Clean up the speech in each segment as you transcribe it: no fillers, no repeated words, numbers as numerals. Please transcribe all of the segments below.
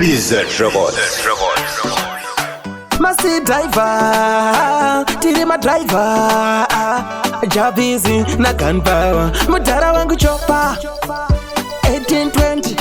BZ Records. Masi driver, Tirima driver, Javizi na gunpower, mudara wangu chopa 1820.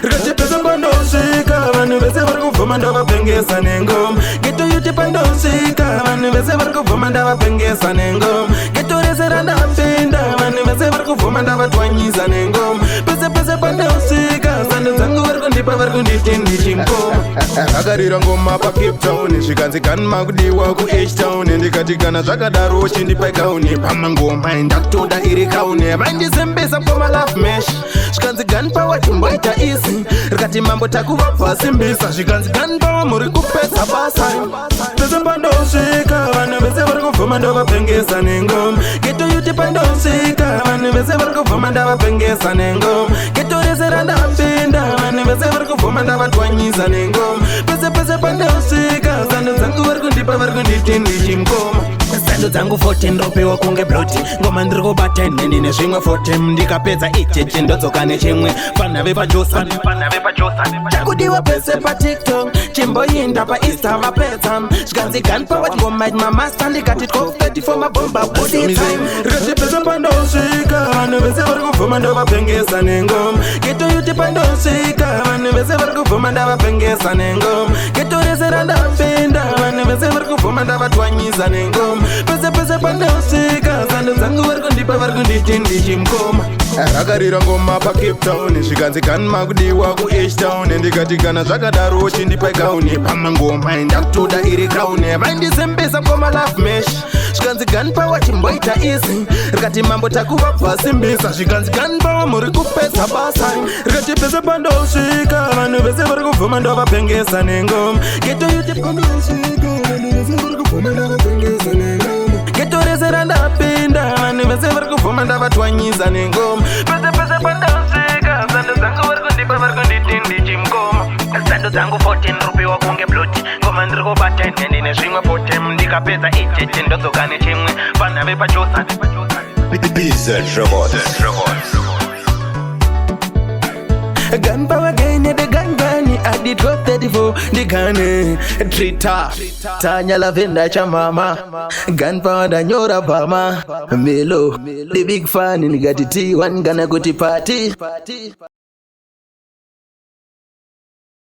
Rikati pesa pando shika, vanu vese varku vomanda vapengesa nengom. Geto yuti pando shika, vanu vese varku vomanda vapengesa nengom. Geto resera na penda, vanu vese varku vomanda vatwanyiza nengom. Pese pando shika, sandu zangu varku ndipa varku nditindi chimko. Akarira ngoma pa Cape Town, shikanzi kanma kudiwa ku H-Town. Ndikatigana zvakadaro chindipa kauni, pama ngoma ndakutoda iri kauni. Vandisembesa poma love mesh, shikanzi gunpower chimboita easy. Rikati mambo takuvabva simbisa, shikanzi gunpower muri kupedza basa. Pese pandoshika, vanhu vese vari kuvhoma ndavapengesa nengoma. Geto yuti pandoshika, vanhu vese vari kuvhoma ndavapengesa nengoma. Geto rese randapinda, vanhu vese vari kuvhoma ndavatwanyisa nengoma. Pese pandoshika, zandu dzangu vari kundipa vari kunditi ndichimukoma. Zandu dzangu 14 ropiwa kunge bloti, ngoma ndiri kubata ndine zvimwe 40. Ndikapedza icheche ndodzoka nechimwe, panhave pajosa chakudiwa pese pa TikTok, chimboinda pa Insta vapedza. Zvikanzi gunpower ngoma mamasta, ndikati 12:34 mabomba body time. Rikati pese pandosvika, vanhu vese vari kuvhoma ndavapengesa nengoma. Geto yuti pandosvika, vanhu vese vari kuvhoma ndavapengesa nengoma. Geto rese randapinda, vanhu vese vari kuvhoma ndavatwanyisa nengoma. Pese pandosvika, zandu dzangu vari kundipa vari kunditi ndichimukoma. Rakarira ngoma pa Cape Town, zvikanzi kanma kudiwa ku H-Town. Ndikatigana zvakadaro chindipa kauni, pama ngoma ndakutoda iri kauni. Vandisembesa poma love mesh, zvikanzi gunpower chimboita easy. Rikati mambo takuvabva simbisa, zvikanzi gunpower muri kupedza basa. Rikati pese pandosvika, vanhu vese vari kuvhoma ndavapengesa nengoma. Geto yuti pandosvika, vanhu vese vari kuvhoma ndavapengesa nengoma. Geto rese randapinda, vanhu vese vari kuvhoma ndavatwanyisa nengoma. Pese pandosvika, zandu dzangu vari kundipa vari kunditi ndichimukoma. Zandu dzangu 14 ropiwa kunge bloti, ngoma ndiri kubata ndine zvimwe 40. Ndikapedza icheche ndodzoka nechimwe, panhave pajosa BZ Records. Gunpower again, the gun bunny. I did go 34, the gun trita. Tanya lavenda cha mama. Gunpower da nyora bama. Melo, the big fan in the T1 gonna go to party.